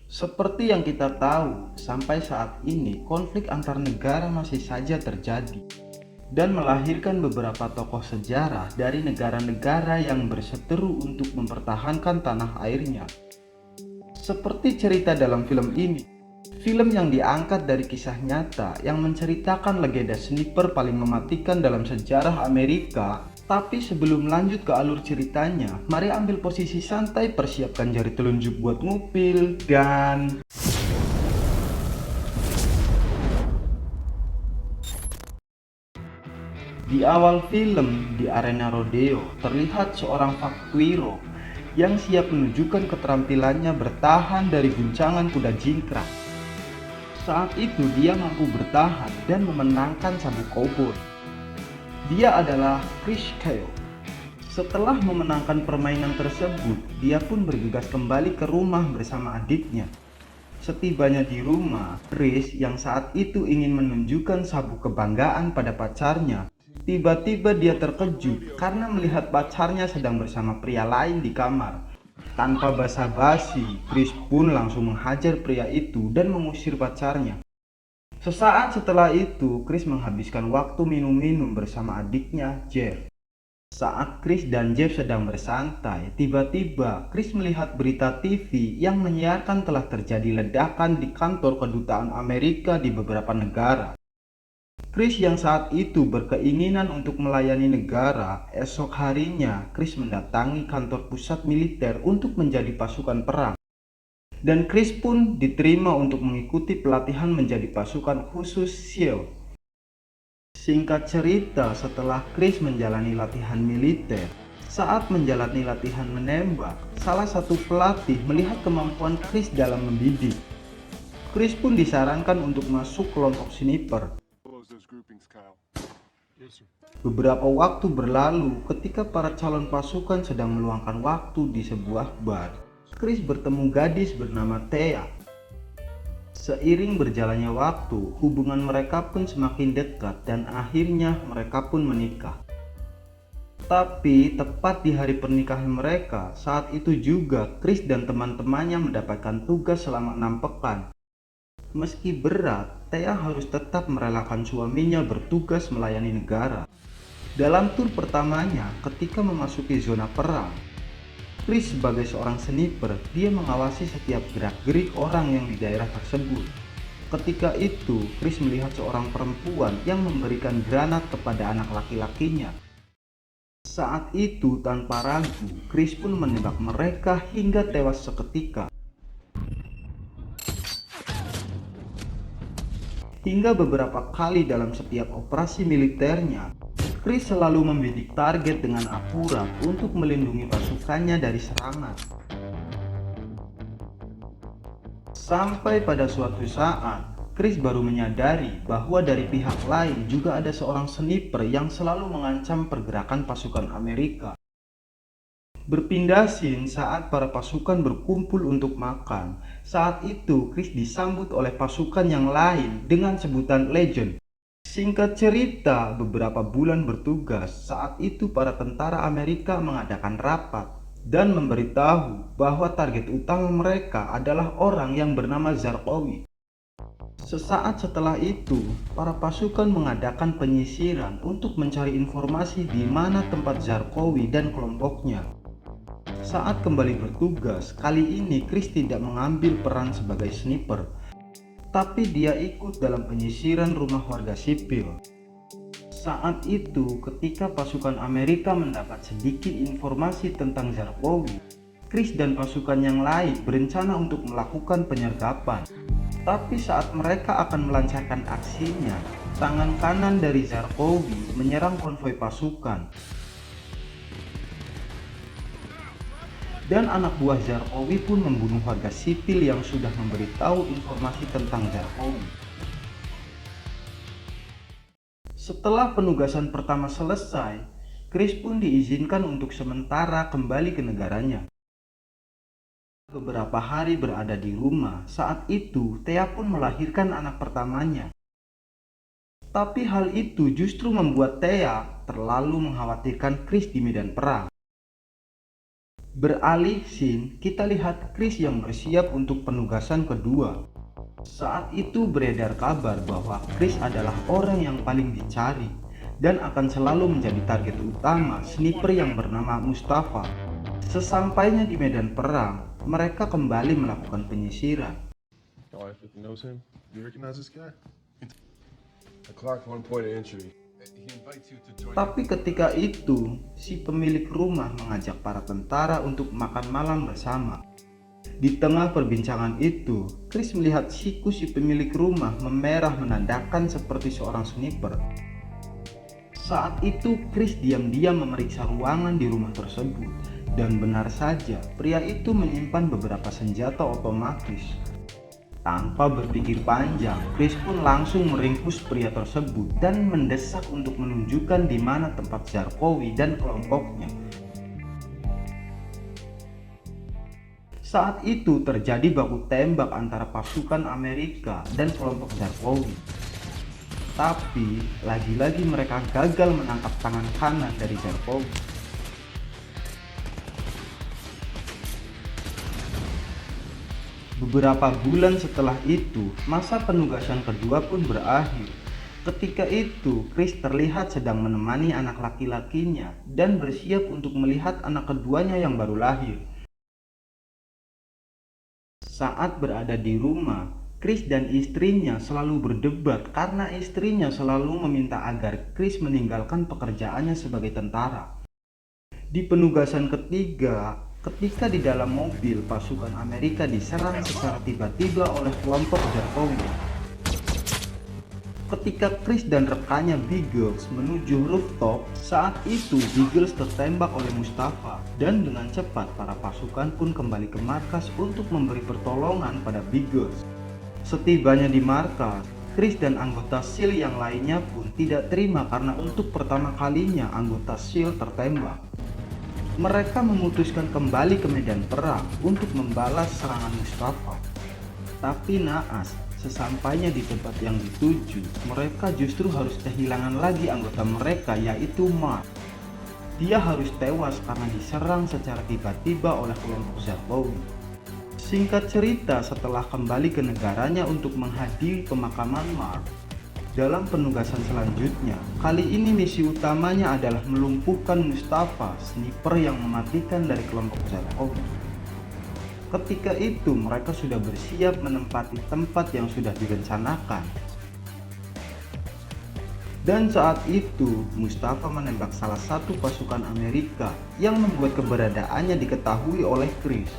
Seperti yang kita tahu, sampai saat ini konflik antar negara masih saja terjadi dan melahirkan beberapa tokoh sejarah dari negara-negara yang berseteru untuk mempertahankan tanah airnya. Seperti cerita dalam film ini, film yang diangkat dari kisah nyata yang menceritakan legenda sniper paling mematikan dalam sejarah Amerika. Tapi sebelum lanjut ke alur ceritanya, mari ambil posisi santai, persiapkan jari telunjuk buat ngupil, dan di awal film, di arena rodeo, terlihat seorang Faktuiro yang siap menunjukkan keterampilannya bertahan dari guncangan kuda jingkrak. Saat itu dia mampu bertahan dan memenangkan sabuk koboi. Dia adalah Chris Kyle. Setelah memenangkan permainan tersebut, dia pun bergegas kembali ke rumah bersama adiknya. Setibanya di rumah, Chris yang saat itu ingin menunjukkan sabuk kebanggaan pada pacarnya, tiba-tiba dia terkejut karena melihat pacarnya sedang bersama pria lain di kamar. Tanpa basa-basi, Chris pun langsung menghajar pria itu dan mengusir pacarnya. Sesaat setelah itu, Chris menghabiskan waktu minum-minum bersama adiknya, Jeff. Saat Chris dan Jeff sedang bersantai, tiba-tiba Chris melihat berita TV yang menyiarkan telah terjadi ledakan di kantor kedutaan Amerika di beberapa negara. Chris yang saat itu berkeinginan untuk melayani negara, esok harinya Chris mendatangi kantor pusat militer untuk menjadi pasukan perang. Dan Chris pun diterima untuk mengikuti pelatihan menjadi pasukan khusus SEAL. Singkat cerita, setelah Chris menjalani latihan militer, saat menjalani latihan menembak, salah satu pelatih melihat kemampuan Chris dalam membidik. Chris pun disarankan untuk masuk kelompok sniper. Beberapa waktu berlalu ketika para calon pasukan sedang meluangkan waktu di sebuah bar. Chris bertemu gadis bernama Thea. Seiring berjalannya waktu, hubungan mereka pun semakin dekat dan akhirnya mereka pun menikah. Tapi tepat di hari pernikahan mereka, saat itu juga Chris dan teman-temannya mendapatkan tugas selama 6 pekan. Meski berat, Thea harus tetap merelakan suaminya bertugas melayani negara. Dalam tur pertamanya, ketika memasuki zona perang, Chris sebagai seorang sniper, dia mengawasi setiap gerak-gerik orang yang di daerah tersebut. Ketika itu, Chris melihat seorang perempuan yang memberikan granat kepada anak laki-lakinya. Saat itu, tanpa ragu, Chris pun menembak mereka hingga tewas seketika. Hingga beberapa kali dalam setiap operasi militernya, Chris selalu membidik target dengan akurat untuk melindungi pasukannya dari serangan. Sampai pada suatu saat, Chris baru menyadari bahwa dari pihak lain juga ada seorang sniper yang selalu mengancam pergerakan pasukan Amerika. Berpindah scene saat para pasukan berkumpul untuk makan. Saat itu, Chris disambut oleh pasukan yang lain dengan sebutan Legend. Singkat cerita, beberapa bulan bertugas, saat itu para tentara Amerika mengadakan rapat dan memberitahu bahwa target utama mereka adalah orang yang bernama Zarqawi. Sesaat setelah itu, para pasukan mengadakan penyisiran untuk mencari informasi di mana tempat Zarqawi dan kelompoknya. Saat kembali bertugas, kali ini Chris tidak mengambil peran sebagai sniper, tapi dia ikut dalam penyisiran rumah warga sipil. Saat itu, ketika pasukan Amerika mendapat sedikit informasi tentang Zarqawi, Chris dan pasukan yang lain berencana untuk melakukan penyergapan. Tapi saat mereka akan melancarkan aksinya, tangan kanan dari Zarqawi menyerang konvoi pasukan. Dan anak buah Zarqawi pun membunuh warga sipil yang sudah memberitahu informasi tentang Zarqawi. Setelah penugasan pertama selesai, Chris pun diizinkan untuk sementara kembali ke negaranya. Beberapa hari berada di rumah, saat itu Thea pun melahirkan anak pertamanya. Tapi hal itu justru membuat Thea terlalu mengkhawatirkan Chris di medan perang. Beralih scene, kita lihat Chris yang bersiap untuk penugasan kedua. Saat itu beredar kabar bahwa Chris adalah orang yang paling dicari dan akan selalu menjadi target utama sniper yang bernama Mustafa. Sesampainya di medan perang, mereka kembali melakukan penyisiran. Oh, if you knows him, you recognize this guy? I clocked one point of entry. He invites you to join. Tapi ketika itu, si pemilik rumah mengajak para tentara untuk makan malam bersama. Di tengah perbincangan itu, Chris melihat siku si pemilik rumah memerah menandakan seperti seorang sniper. Saat itu Chris diam-diam memeriksa ruangan di rumah tersebut, dan benar saja pria itu menyimpan beberapa senjata otomatis. Tanpa berpikir panjang, Chris pun langsung meringkus pria tersebut dan mendesak untuk menunjukkan di mana tempat Zarqawi dan kelompoknya. Saat itu terjadi baku tembak antara pasukan Amerika dan kelompok Zarqawi. Tapi lagi-lagi mereka gagal menangkap tangan kanan dari Zarqawi. Beberapa bulan setelah itu, masa penugasan kedua pun berakhir. Ketika itu, Chris terlihat sedang menemani anak laki-lakinya dan bersiap untuk melihat anak keduanya yang baru lahir. Saat berada di rumah, Chris dan istrinya selalu berdebat karena istrinya selalu meminta agar Chris meninggalkan pekerjaannya sebagai tentara. Di penugasan ketiga, ketika di dalam mobil pasukan Amerika diserang secara tiba-tiba oleh kelompok Zarqawi. Ketika Chris dan rekannya Biggles menuju rooftop, saat itu Biggles tertembak oleh Mustafa dan dengan cepat para pasukan pun kembali ke markas untuk memberi pertolongan pada Biggles. Setibanya di markas, Chris dan anggota SEAL yang lainnya pun tidak terima karena untuk pertama kalinya anggota SEAL tertembak. Mereka memutuskan kembali ke medan perang untuk membalas serangan Mustafa. Tapi naas, sesampainya di tempat yang dituju, mereka justru harus kehilangan lagi anggota mereka, yaitu Mark. Dia harus tewas karena diserang secara tiba-tiba oleh kelompok Zarqawi. Singkat cerita, setelah kembali ke negaranya untuk menghadiri pemakaman Mark, dalam penugasan selanjutnya, kali ini misi utamanya adalah melumpuhkan Mustafa, sniper yang mematikan dari kelompok Zarqawi. Ketika itu mereka sudah bersiap menempati tempat yang sudah direncanakan. Dan saat itu Mustafa menembak salah satu pasukan Amerika yang membuat keberadaannya diketahui oleh Chris.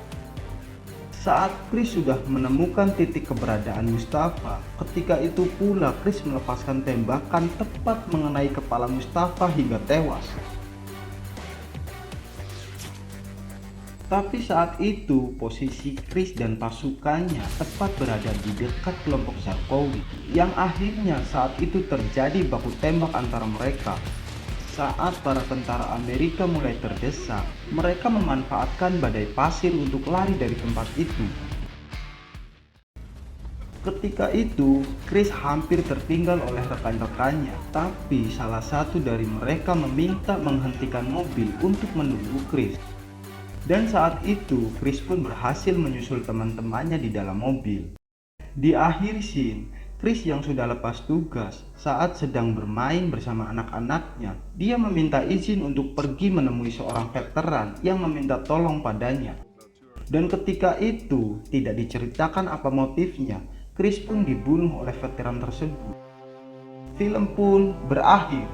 Saat Chris sudah menemukan titik keberadaan Mustafa, ketika itu pula Chris melepaskan tembakan tepat mengenai kepala Mustafa hingga tewas. Tapi saat itu posisi Chris dan pasukannya tepat berada di dekat kelompok Zarqawi, yang akhirnya saat itu terjadi baku tembak antara mereka. Saat para tentara Amerika mulai terdesak, mereka memanfaatkan badai pasir untuk lari dari tempat itu. Ketika itu, Chris hampir tertinggal oleh rekan-rekannya, tapi salah satu dari mereka meminta menghentikan mobil untuk menunggu Chris. Dan saat itu, Chris pun berhasil menyusul teman-temannya di dalam mobil. Di akhir scene, Chris yang sudah lepas tugas saat sedang bermain bersama anak-anaknya, dia meminta izin untuk pergi menemui seorang veteran yang meminta tolong padanya. Dan ketika itu tidak diceritakan apa motifnya, Chris pun dibunuh oleh veteran tersebut. Film pun berakhir.